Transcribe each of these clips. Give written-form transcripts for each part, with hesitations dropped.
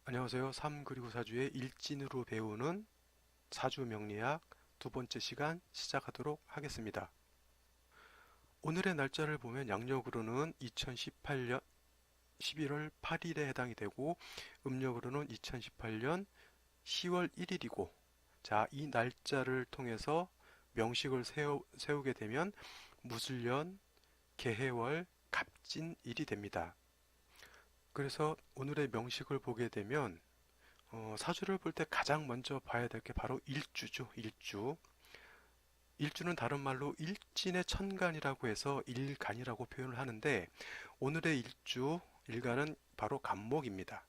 안녕하세요. 3 그리고 4주의 일진으로 배우는 사주 명리학 두 번째 시간 시작하도록 하겠습니다. 오늘의 날짜를 보면 양력으로는 2018년 11월 8일에 해당이 되고 음력으로는 2018년 10월 1일이고 자, 이 날짜를 통해서 명식을 세우게 되면 무술년, 개해월, 갑진일이 됩니다. 그래서 오늘의 명식을 보게 되면 사주를 볼 때 가장 먼저 봐야 될 게 바로 일주죠. 일주. 일주는 다른 말로 일진의 천간이라고 해서 일간이라고 표현을 하는데 오늘의 일주, 일간은 바로 간목입니다.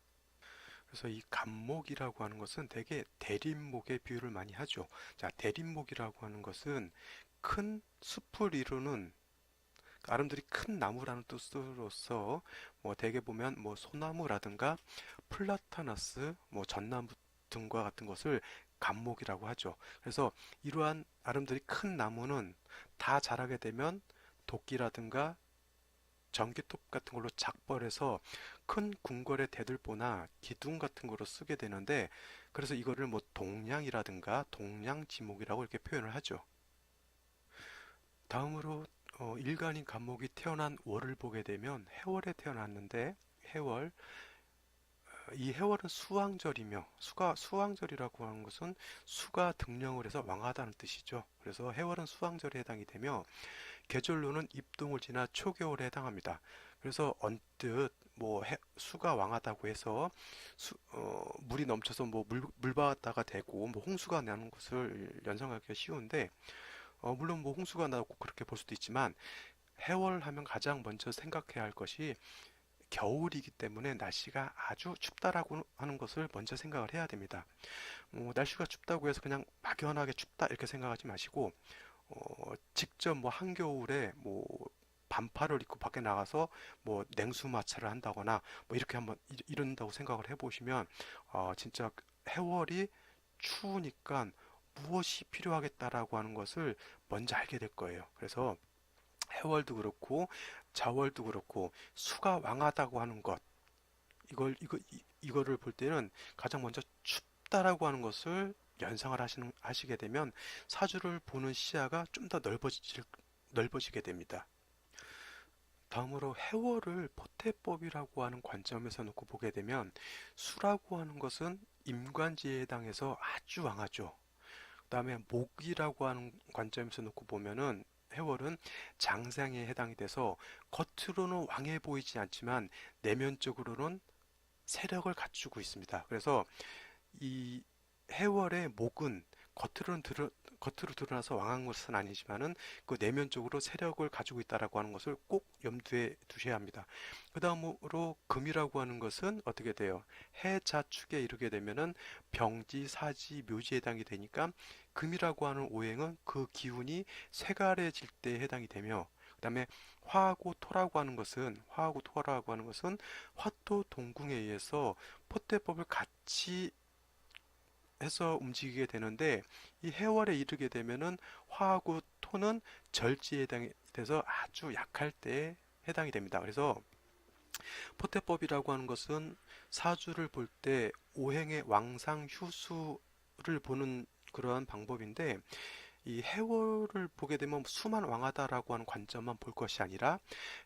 그래서 이 간목이라고 하는 것은 대개 대립목의 비유를 많이 하죠. 자, 대립목이라고 하는 것은 큰 숲을 이루는 아름드리 큰 나무라는 뜻으로서 뭐 대개 보면 뭐 소나무라든가 플라타나스, 뭐 전나무 등과 같은 것을 간목이라고 하죠. 그래서 이러한 아름드리 큰 나무는 다 자라게 되면 도끼라든가 전기톱 같은 걸로 작벌해서 큰 궁궐의 대들보나 기둥 같은 거로 쓰게 되는데 그래서 이거를 뭐 동량이라든가 동량지목이라고 이렇게 표현을 하죠. 다음으로 일간인 간목이 태어난 월을 보게 되면 해월에 태어났는데 해월 이 해월은 수왕절이며 수왕절이라고 하는 것은 수가 등령을 해서 왕하다는 뜻이죠. 그래서 해월은 수왕절에 해당이 되며 계절로는 입동을 지나 초겨울에 해당합니다. 그래서 언뜻 뭐 수가 왕하다고 해서 물이 넘쳐서 뭐 물바다가 되고 뭐 홍수가 나는 것을 연상하기가 쉬운데 물론 뭐 홍수가 나고 그렇게 볼 수도 있지만 해월 하면 가장 먼저 생각해야 할 것이 겨울이기 때문에 날씨가 아주 춥다라고 하는 것을 먼저 생각을 해야 됩니다. 날씨가 춥다고 해서 그냥 막연하게 춥다 이렇게 생각하지 마시고 직접 뭐 한겨울에 뭐 반팔을 입고 밖에 나가서 뭐 냉수 마찰을 한다거나 뭐 이렇게 한번 이런다고 생각을 해보시면 진짜 해월이 추우니까 무엇이 필요하겠다라고 하는 것을 먼저 알게 될 거예요. 그래서 해월도 그렇고 자월도 그렇고 수가 왕하다고 하는 것 이거를 볼 때는 가장 먼저 춥다라고 하는 것을 연상을 하시게 되면 사주를 보는 시야가 좀 더 넓어지게 됩니다. 다음으로 해월을 포태법이라고 하는 관점에서 놓고 보게 되면 수라고 하는 것은 임관지에 해당해서 아주 왕하죠. 그다음에 목이라고 하는 관점에서 놓고 보면은 해월은 장생에 해당이 돼서 겉으로는 왕해 보이지 않지만 내면적으로는 세력을 갖추고 있습니다. 그래서 이 해월의 목은 겉으로 드러나서 왕한 것은 아니지만은 그 내면적으로 세력을 가지고 있다라고 하는 것을 꼭 염두에 두셔야 합니다. 그 다음으로 금이라고 하는 것은 어떻게 돼요? 해자축에 이르게 되면은 병지, 사지, 묘지에 해당이 되니까 금이라고 하는 오행은 그 기운이 쇠갈해질 때에 해당이 되며 그다음에 화하고 토라고 하는 것은 화토 동궁에 의해서 포대법을 같이 해서 움직이게 되는데 이 해월에 이르게 되면은 화하고 토는 절지에 해당이 돼서 아주 약할 때에 해당이 됩니다. 그래서 포태법이라고 하는 것은 사주를 볼 때 오행의 왕상 휴수를 보는 그러한 방법인데 이 해월을 보게 되면 수만 왕하다라고 하는 관점만 볼 것이 아니라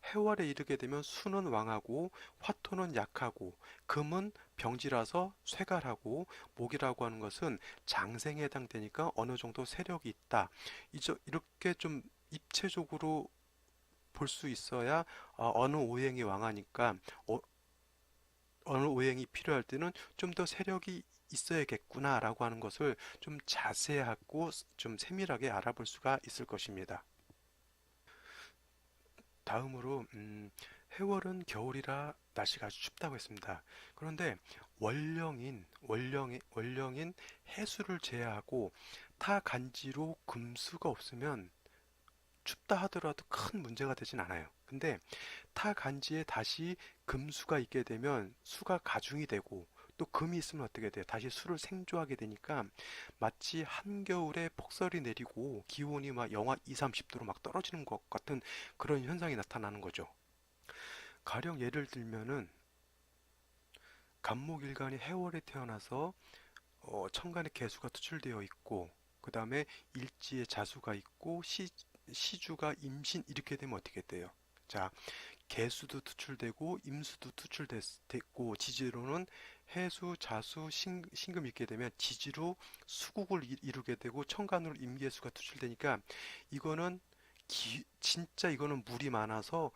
해월에 이르게 되면 수는 왕하고 화토는 약하고 금은 병지라서 쇠갈하고 목이라고 하는 것은 장생에 해당되니까 어느 정도 세력이 있다. 이렇게 좀 입체적으로 볼 수 있어야 어느 오행이 왕하니까 어느 오행이 필요할 때는 좀 더 세력이 있어야겠구나라고 하는 것을 좀 자세하고 좀 세밀하게 알아볼 수가 있을 것입니다. 다음으로 해월은 겨울이라 날씨가 아주 춥다고 했습니다. 그런데 원령인 해수를 제외하고 타 간지로 금수가 없으면 춥다 하더라도 큰 문제가 되진 않아요. 근데 타 간지에 다시 금수가 있게 되면 수가 가중이 되고 또 금이 있으면 어떻게 돼요? 다시 수를 생조하게 되니까 마치 한겨울에 폭설이 내리고 기온이 막 영하 2, 30도로 막 떨어지는 것 같은 그런 현상이 나타나는 거죠. 가령 예를 들면은 간목일간이 해월에 태어나서 천간에 개수가 투출되어 있고 그 다음에 일지에 자수가 있고 시주가 임신 이렇게 되면 어떻게 돼요? 자, 개수도 투출되고 임수도 투출됐고 지지로는 해수, 자수, 신금 있게 되면 지지로 수국을 이루게 되고 천간으로 임계수가 투출되니까 이거는 진짜 이거는 물이 많아서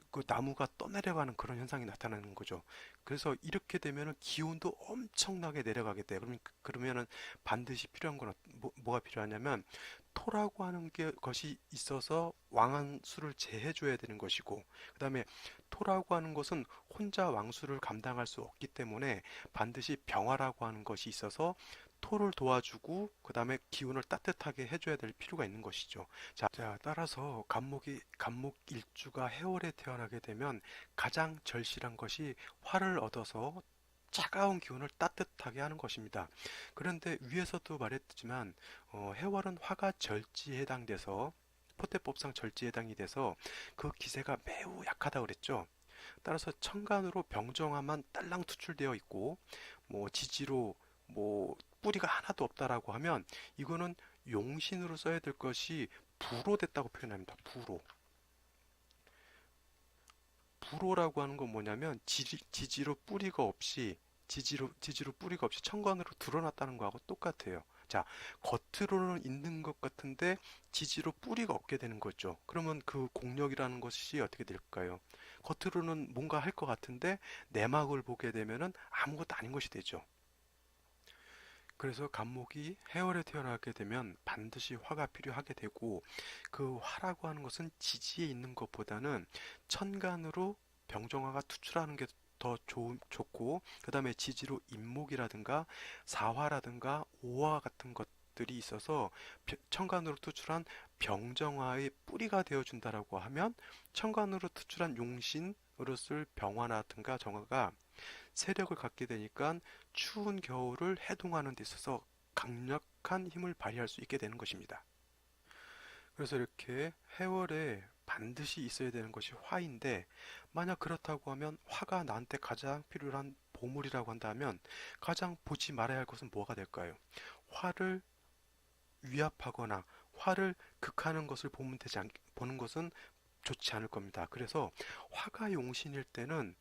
그 나무가 떠내려가는 그런 현상이 나타나는 거죠. 그래서 이렇게 되면은 기온도 엄청나게 내려가게 돼요. 그러면은 반드시 필요한 건 뭐가 필요하냐면 토라고 하는 것이 있어서 왕한수를 제해줘야 되는 것이고, 그 다음에 토라고 하는 것은 혼자 왕수를 감당할 수 없기 때문에 반드시 병화라고 하는 것이 있어서 토를 도와주고 그 다음에 기운을 따뜻하게 해줘야 될 필요가 있는 것이죠. 자, 따라서 간목 일주가 해월에 태어나게 되면 가장 절실한 것이 화를 얻어서 차가운 기운을 따뜻하게 하는 것입니다. 그런데 위에서도 말했지만 해월은 화가 절지에 해당돼서 포태법상 절지에 해당이 돼서 그 기세가 매우 약하다고 그랬죠. 따라서 천간으로 병정화만 딸랑 투출되어 있고 뭐 지지로 뭐 뿌리가 하나도 없다라고 하면 이거는 용신으로 써야 될 것이 불호됐다고 표현합니다. 불호. 불호라고 하는 건 뭐냐면 지지로 뿌리가 없이 지지로 뿌리가 없이 천간으로 드러났다는 거하고 똑같아요. 자, 겉으로는 있는 것 같은데 지지로 뿌리가 없게 되는 거죠. 그러면 그 공력이라는 것이 어떻게 될까요? 겉으로는 뭔가 할 것 같은데 내막을 보게 되면은 아무것도 아닌 것이 되죠. 그래서 간목이 해월에 태어나게 되면 반드시 화가 필요하게 되고 그 화라고 하는 것은 지지에 있는 것보다는 천간으로 병정화가 투출하는 게 더 좋고 그 다음에 지지로 임목이라든가 사화라든가 오화 같은 것들이 있어서 천간으로 투출한 병정화의 뿌리가 되어준다라고 하면 천간으로 투출한 용신으로 쓸 병화라든가 정화가 세력을 갖게 되니까 추운 겨울을 해동하는 데 있어서 강력한 힘을 발휘할 수 있게 되는 것입니다. 그래서 이렇게 해월에 반드시 있어야 되는 것이 화인데 만약 그렇다고 하면 화가 나한테 가장 필요한 보물이라고 한다면 가장 보지 말아야 할 것은 뭐가 될까요? 화를 위압하거나 화를 극하는 것을 보는 것은 좋지 않을 겁니다. 그래서 화가 용신일 때는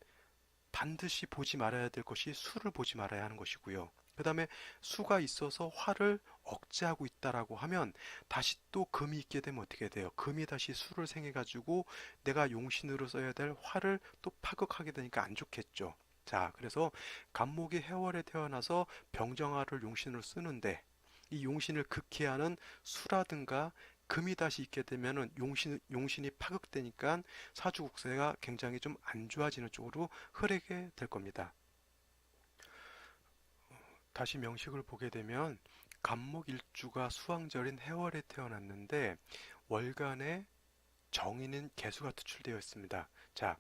반드시 보지 말아야 될 것이 수를 보지 말아야 하는 것이고요. 그 다음에 수가 있어서 화를 억제하고 있다라고 하면 다시 또 금이 있게 되면 어떻게 돼요? 금이 다시 수를 생해가지고 내가 용신으로 써야 될 화를 또 파극하게 되니까 안 좋겠죠. 자, 그래서 간목이 해월에 태어나서 병정화를 용신으로 쓰는데 이 용신을 극해하는 수라든가 금이 다시 있게 되면은 용신이 파극되니까 사주국세가 굉장히 좀 안 좋아지는 쪽으로 흐르게 될 겁니다. 다시 명식을 보게 되면 간목일주가 수왕절인 해월에 태어났는데 월간에 정인인 개수가 투출되어 있습니다. 자,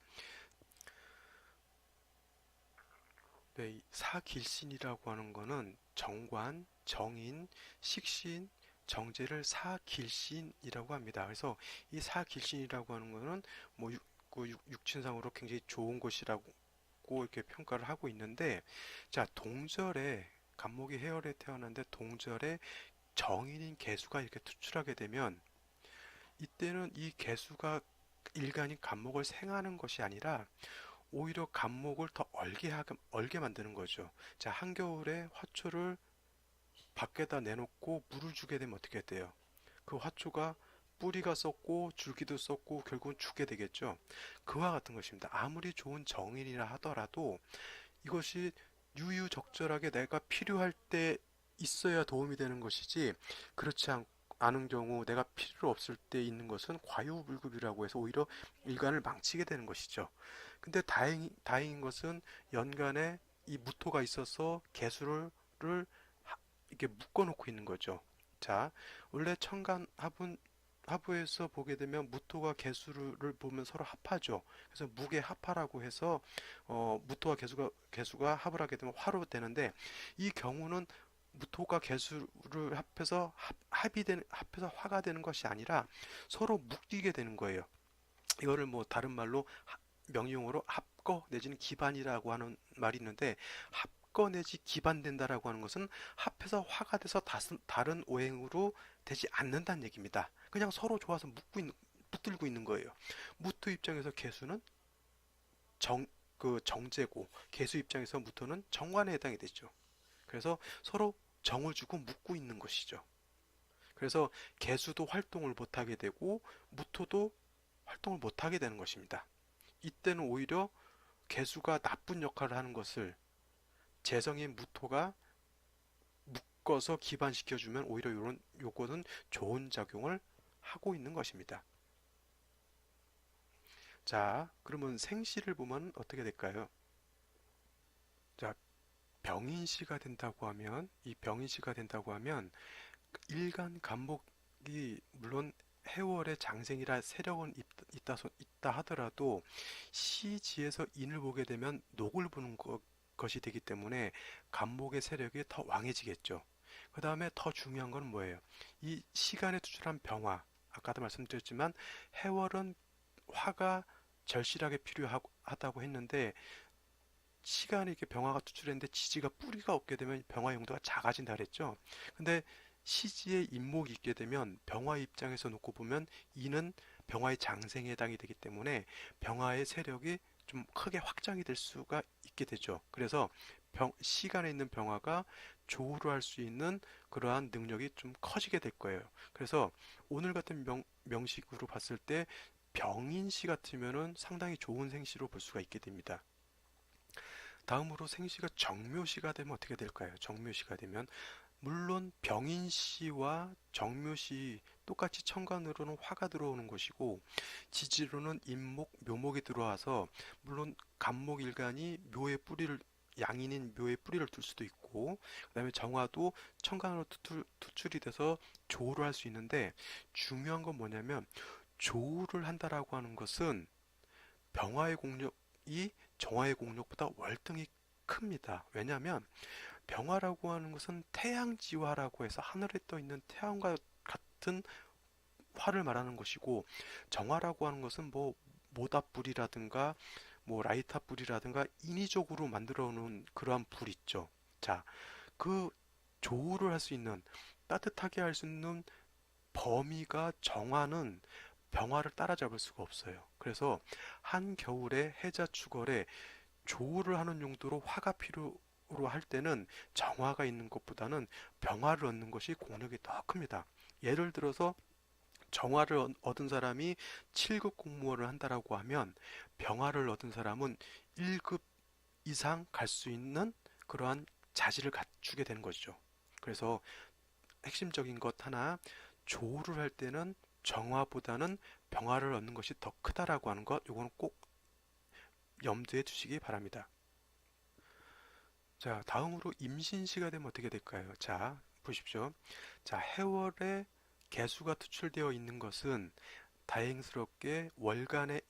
네, 이 사길신이라고 하는 거는 정관, 정인, 식신, 정제를 사길신이라고 합니다. 그래서 이 사길신이라고 하는 거는 뭐 육친상으로 굉장히 좋은 것이라고 이렇게 평가를 하고 있는데, 자, 동절에 간목이 해열에 태어났는데 동절에 정인인 개수가 이렇게 투출하게 되면 이때는 이 개수가 일간인 간목을 생하는 것이 아니라 오히려 간목을 더 얼게 만드는 거죠. 자, 한겨울에 화초를 밖에다 내놓고 물을 주게 되면 어떻게 돼요? 그 화초가 뿌리가 썩고 줄기도 썩고 결국은 죽게 되겠죠. 그와 같은 것입니다. 아무리 좋은 정인이라 하더라도 이것이 유유적절하게 내가 필요할 때 있어야 도움이 되는 것이지 그렇지 않은 경우 내가 필요 없을 때 있는 것은 과유불급이라고 해서 오히려 일간을 망치게 되는 것이죠. 근데 다행인 것은 연간에 이 무토가 있어서 개수를 이렇게 묶어놓고 있는 거죠. 자, 원래 천간 하부에서 보게 되면 무토가 개수를 보면 서로 합하죠. 그래서 무게 합하라고 해서 무토와 개수가 합을 하게 되면 화로 되는데 이 경우는 무토가 개수를 합해서 합해서 화가 되는 것이 아니라 서로 묶이게 되는 거예요. 이거를 뭐 다른 말로 명용어로 합거 내지는 기반이라고 하는 말이 있는데, 합거 내지 기반된다라고 하는 것은 합해서 화가 돼서 다른 오행으로 되지 않는다는 얘기입니다. 그냥 서로 좋아서 묶들고 있는 거예요. 무토 입장에서 개수는 정제고, 개수 입장에서 무토는 정관에 해당이 되죠. 그래서 서로 정을 주고 묶고 있는 것이죠. 그래서 개수도 활동을 못하게 되고 무토도 활동을 못하게 되는 것입니다. 이때는 오히려 개수가 나쁜 역할을 하는 것을 재성인 무토가 묶어서 기반시켜주면 오히려 요거는 좋은 작용을 하고 있는 것입니다. 자, 그러면 생시를 보면 어떻게 될까요? 자, 병인시가 된다고 하면 일간 간목이 물론 해월의 장생이라 세력은 있다 하더라도 시지에서 인을 보게 되면 녹을 보는 것이 되기 때문에 간목의 세력이 더 왕해지겠죠. 그 다음에 더 중요한 건 뭐예요? 이 시간에 투출한 병화, 아까도 말씀드렸지만 해월은 화가 절실하게 필요하다고 했는데, 시간에 이렇게 병화가 투출했는데 지지가 뿌리가 없게 되면 병화 용도가 작아진다 그랬죠. 근데 시지에 인목이 있게 되면 병화 입장에서 놓고 보면 이는 병화의 장생에 해당이 되기 때문에 병화의 세력이 좀 크게 확장이 될 수가 있게 되죠. 그래서 시간에 있는 병화가 조우를 할 수 있는 그러한 능력이 좀 커지게 될 거예요. 그래서 오늘 같은 명식으로 봤을 때 병인시 같으면은 상당히 좋은 생시로 볼 수가 있게 됩니다. 다음으로 생시가 정묘시가 되면 어떻게 될까요? 정묘시가 되면 물론 병인시와 정묘시 똑같이 천간으로는 화가 들어오는 것이고 지지로는 인목, 묘목이 들어와서 물론 간목일간이 양인인 묘의 뿌리를 둘 수도 있고, 그 다음에 정화도 천간으로 투출이 돼서 조우를 할 수 있는데, 중요한 건 뭐냐면 조우를 한다라고 하는 것은 병화의 공력이 정화의 공력보다 월등히 큽니다. 왜냐하면 병화라고 하는 것은 태양지화라고 해서 하늘에 떠 있는 태양과 같은 화를 말하는 것이고, 정화라고 하는 것은 뭐 모닥불이라든가 뭐 라이터불이라든가 인위적으로 만들어 놓은 그러한 불 있죠. 자, 그 조우를 할 수 있는, 따뜻하게 할 수 있는 범위가 정화는 병화를 따라잡을 수가 없어요. 그래서 한겨울에 해자축월에 조우를 하는 용도로 화가 필요로 할 때는 정화가 있는 것보다는 병화를 얻는 것이 공력이 더 큽니다. 예를 들어서 정화를 얻은 사람이 7급 공무원을 한다라고 하면 병화를 얻은 사람은 1급 이상 갈 수 있는 그러한 자질을 갖추게 되는 것이죠. 그래서 핵심적인 것 하나, 조우를 할 때는 정화보다는 병화를 얻는 것이 더 크다라고 하는 것, 이거는 꼭 염두에 두시기 바랍니다. 자, 다음으로 임신시가 되면 어떻게 될까요? 자, 보십시오. 자, 해월에 개수가 투출되어 있는 것은 다행스럽게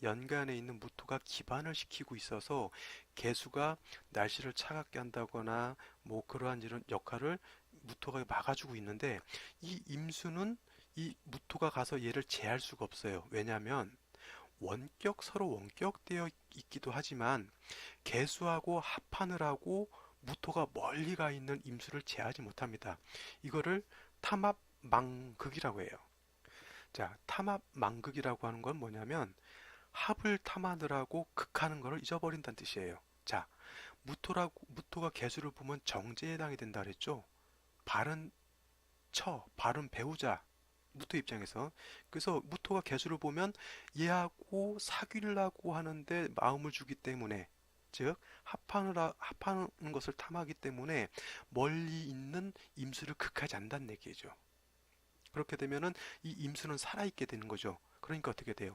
연간에 있는 무토가 기반을 시키고 있어서 개수가 날씨를 차갑게 한다거나 뭐 그러한 이런 역할을 무토가 막아주고 있는데, 이 임수는 이 무토가 가서 얘를 제할 수가 없어요. 왜냐하면 서로 원격되어 있기도 하지만 개수하고 합하느라고 무토가 멀리 가 있는 임수를 제하지 못합니다. 이거를 탐합망극이라고 해요. 자, 탐합망극이라고 하는 건 뭐냐면 합을 탐하느라고 극하는 것을 잊어버린다는 뜻이에요. 자, 무토가 개수를 보면 정제에 해당이 된다 그랬죠? 발은 배우자, 무토 입장에서. 그래서 무토가 개수를 보면 얘하고 사귀려고 하는데 마음을 주기 때문에, 즉 합하는 것을 탐하기 때문에 멀리 있는 임수를 극하지 않는다는 얘기죠. 그렇게 되면은 이 임수는 살아있게 되는 거죠. 그러니까 어떻게 돼요?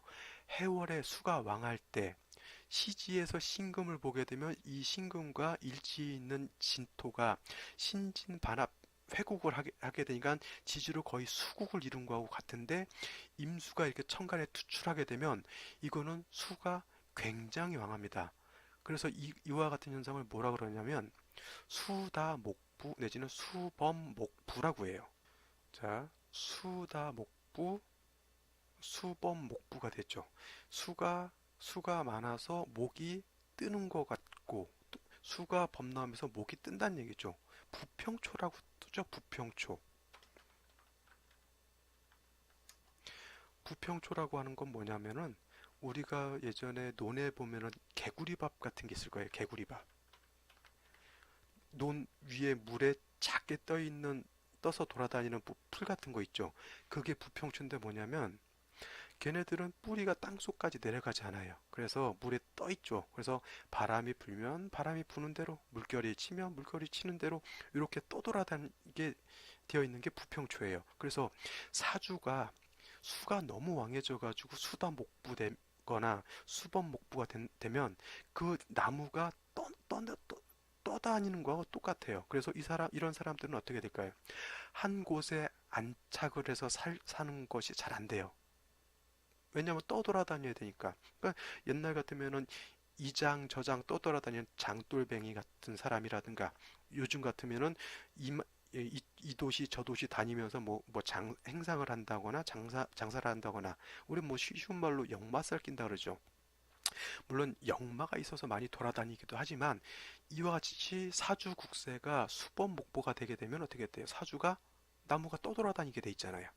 해월에 수가 왕할 때 시지에서 신금을 보게 되면 이 신금과 일치에 있는 진토가 신진반합 회국을 하게 되니까 지지로 거의 수국을 이룬 거하고 같은데, 임수가 이렇게 천간에 투출하게 되면 이거는 수가 굉장히 왕합니다. 그래서 이와 같은 현상을 뭐라 그러냐면 수다목부 내지는 수범목부라고 해요. 자, 수다목부, 수범목부가 됐죠. 수가 많아서 목이 뜨는 것 같고 수가 범람해서 목이 뜬다는 얘기죠. 부평초라고 뜨죠. 부평초. 부평초라고 하는 건 뭐냐면은 우리가 예전에 논에 보면은 개구리밥 같은 게 있을 거예요. 개구리밥. 논 위에 물에 작게 떠서 돌아다니는 풀 같은 거 있죠. 그게 부평초인데 뭐냐면 걔네들은 뿌리가 땅속까지 내려가지 않아요. 그래서 물에 떠 있죠. 그래서 바람이 불면 바람이 부는 대로, 물결이 치면 물결이 치는 대로 이렇게 떠돌아다니게 되어 있는 게 부평초예요. 그래서 사주가 수가 너무 왕해져 가지고 수다 목부되거나 수범 목부가 되면 그 나무가 떠다니는 거하고 똑같아요. 그래서 이런 사람들은 어떻게 될까요? 한 곳에 안착을 해서 사는 것이 잘 안 돼요. 왜냐하면 떠돌아다녀야 되니까. 그러니까 옛날 같으면은 이장 저장 떠돌아다니는 장돌뱅이 같은 사람이라든가 요즘 같으면은 이 도시 저 도시 다니면서 행상을 한다거나 장사를 한다거나 우리 뭐 쉬운 말로 역마살 낀다 그러죠. 물론 역마가 있어서 많이 돌아다니기도 하지만 이와 같이 사주 국세가 수범목보가 되게 되면 어떻게 돼요? 사주가 나무가 떠돌아다니게 돼 있잖아요.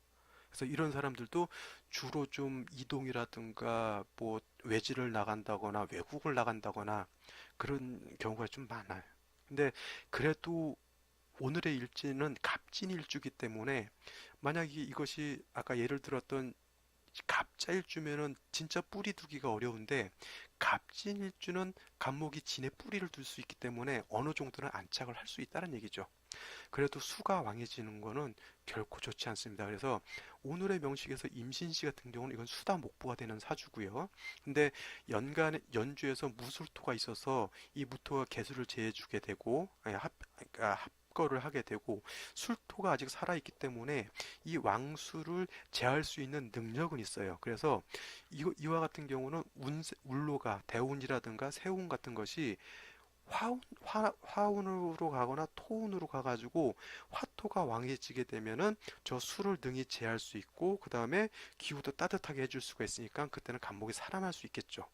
그래서 이런 사람들도 주로 좀 이동이라든가 뭐 외지를 나간다거나 외국을 나간다거나 그런 경우가 좀 많아요. 근데 그래도 오늘의 일지는 갑진일주기 때문에 만약에 이것이 아까 예를 들었던 갑자일주면은 진짜 뿌리 두기가 어려운데 갑진일주는 갑목이 진에 뿌리를 둘 수 있기 때문에 어느 정도는 안착을 할 수 있다는 얘기죠. 그래도 수가 왕해지는 거는 결코 좋지 않습니다. 그래서 오늘의 명식에서 임신시 같은 경우는 이건 수다 목보가 되는 사주고요. 근데 연주에서 무술토가 있어서 이 무토가 개수를 제해주게 되고 그러니까 합거를 하게 되고 술토가 아직 살아있기 때문에 이 왕수를 제할 수 있는 능력은 있어요. 그래서 이와 같은 경우는 울로가 대운이라든가 세운 같은 것이 화운으로 가거나 토운으로 가가지고 화토가 왕해지게 되면은 저 수를 능히 제할 수 있고 그 다음에 기후도 따뜻하게 해줄 수가 있으니까 그때는 간목이 살아날 수 있겠죠.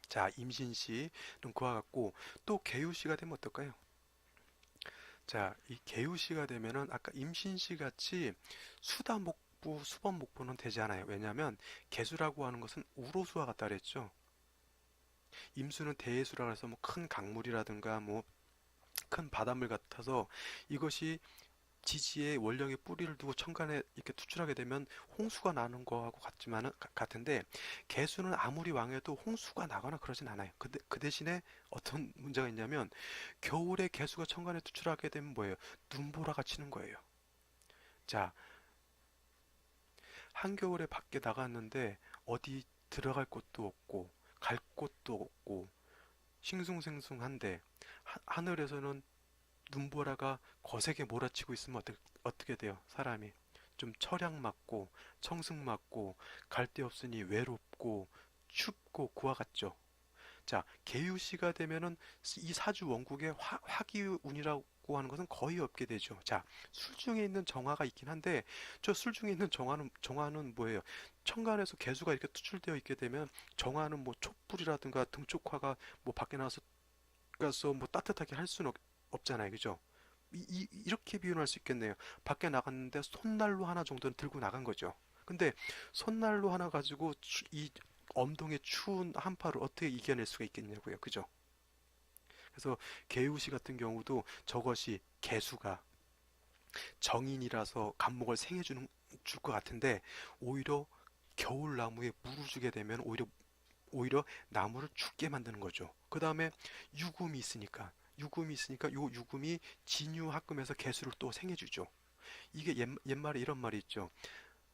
자, 임신시는 그와 같고 또 개유시가 되면 어떨까요? 자, 이 개유시가 되면은 아까 임신시 같이 수다목부, 수범목부는 되지 않아요. 왜냐하면 개수라고 하는 것은 우로수와 같다 그랬죠. 임수는 대해수라 해서 뭐 큰 강물이라든가 뭐 큰 바닷물 같아서 이것이 지지에 원령의 뿌리를 두고 천간에 이렇게 투출하게 되면 홍수가 나는 거하고 같은데 개수는 아무리 왕해도 홍수가 나거나 그러진 않아요. 근데 그 대신에 어떤 문제가 있냐면 겨울에 개수가 천간에 투출하게 되면 뭐예요? 눈보라가 치는 거예요. 자, 한겨울에 밖에 나갔는데 어디 들어갈 곳도 없고 갈 곳도 없고 싱숭생숭한데 하늘에서는 눈보라가 거세게 몰아치고 있으면 어떻게 돼요? 사람이 좀 철양 맞고 청승 맞고 갈 데 없으니 외롭고 춥고 그와 같죠. 자, 개유시가 되면은 이 사주 원국에 화기운이라고 하는 것은 거의 없게 되죠. 자, 술 중에 있는 정화가 있긴 한데 저 술 중에 있는 정화는 뭐예요? 천간에서 개수가 이렇게 투출되어 있게 되면 정화는 뭐 촛불이라든가 등촉화가 뭐 밖에 나와서 뭐 따뜻하게 할 수는 없잖아요. 그죠? 이렇게 비유할 수 있겠네요. 밖에 나갔는데 손난로 하나 정도는 들고 나간 거죠. 근데 손난로 하나 가지고 이 엄동의 추운 한파를 어떻게 이겨낼 수가 있겠냐고요. 그죠? 그래서 개우시 같은 경우도 저것이 개수가 정인이라서 간목을 줄 것 같은데 오히려 겨울나무에 물을 주게 되면 오히려 나무를 죽게 만드는 거죠. 그 다음에 유금이 있으니까 요 유금이 진유합금해서 개수를 또 생해주죠. 이게 옛말에 이런 말이 있죠.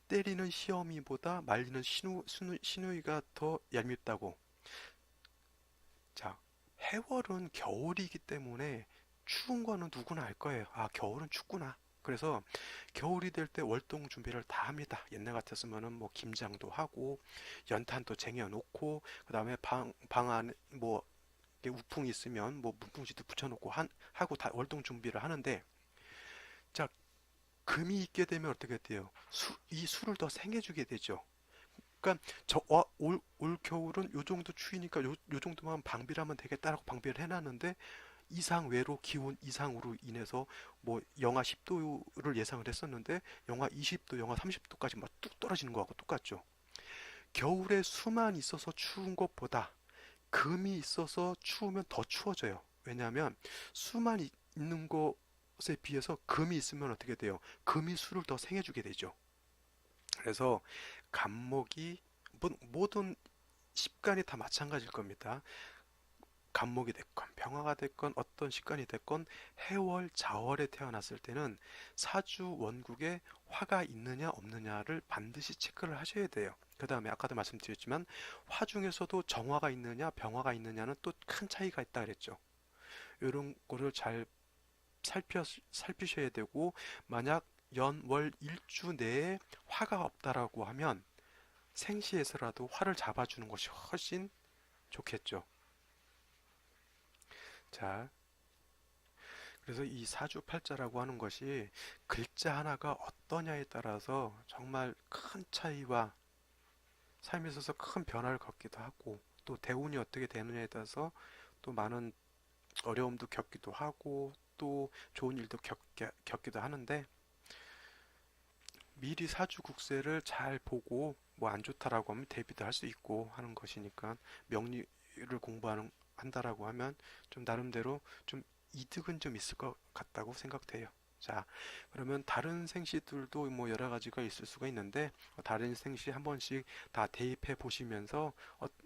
때리는 시어미보다 말리는 시누이가 더 얄밉다고. 자, 해월은 겨울이기 때문에 추운 거는 누구나 알 거예요. 아, 겨울은 춥구나. 그래서 겨울이 될 때 월동 준비를 다 합니다. 옛날 같았으면은 뭐 김장도 하고 연탄도 쟁여놓고 그다음에 방 안에 뭐 이렇게 우풍이 있으면 뭐 문풍지도 붙여놓고 하고 다 월동 준비를 하는데 자, 금이 있게 되면 어떻게 돼요? 이 수를 더 생해주게 되죠. 그러니까 올 겨울은 요 정도 추위니까 요 정도만 방비를 하면 되겠다라고 방비를 해놨는데 이상 외로 기온 이상으로 인해서 뭐 영하 10도를 예상을 했었는데 영하 20도, 영하 30도까지 막 뚝 떨어지는 거하고 똑같죠. 겨울에 수만 있어서 추운 것보다 금이 있어서 추우면 더 추워져요. 왜냐하면 수만 있는 것에 비해서 금이 있으면 어떻게 돼요? 금이 수를 더 생해주게 되죠. 그래서 간목이 모든 십간이 다 마찬가지일 겁니다. 간목이 됐건 병화가 됐건 어떤 식간이 됐건 해월 자월에 태어났을 때는 사주 원국에 화가 있느냐 없느냐를 반드시 체크를 하셔야 돼요. 그 다음에 아까도 말씀드렸지만 화 중에서도 정화가 있느냐 병화가 있느냐는 또 큰 차이가 있다 그랬죠. 이런 거를 잘 살피셔야 되고, 만약 연, 월, 일주 내에 화가 없다라고 하면 생시에서라도 화를 잡아주는 것이 훨씬 좋겠죠. 자, 그래서 이 사주팔자라고 하는 것이 글자 하나가 어떠냐에 따라서 정말 큰 차이와 삶에 있어서 큰 변화를 겪기도 하고, 또 대운이 어떻게 되느냐에 따라서 또 많은 어려움도 겪기도 하고, 또 좋은 일도 겪기도 하는데, 미리 사주 국세를 잘 보고 뭐 안 좋다라고 하면 대비도 할 수 있고 하는 것이니까, 명리를 공부하는 한다라고 하면 좀 나름대로 좀 이득은 좀 있을 것 같다고 생각돼요. 자, 그러면 다른 생시들도 뭐 여러 가지가 있을 수가 있는데, 다른 생시 한 번씩 다 대입해 보시면서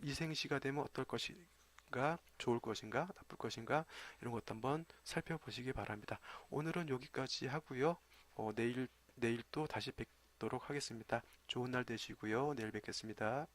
이 생시가 되면 어떨 것인가, 좋을 것인가, 나쁠 것인가, 이런 것도 한번 살펴보시기 바랍니다. 오늘은 여기까지 하고요. 내일 또 다시 뵙도록 하겠습니다. 좋은 날 되시고요. 내일 뵙겠습니다.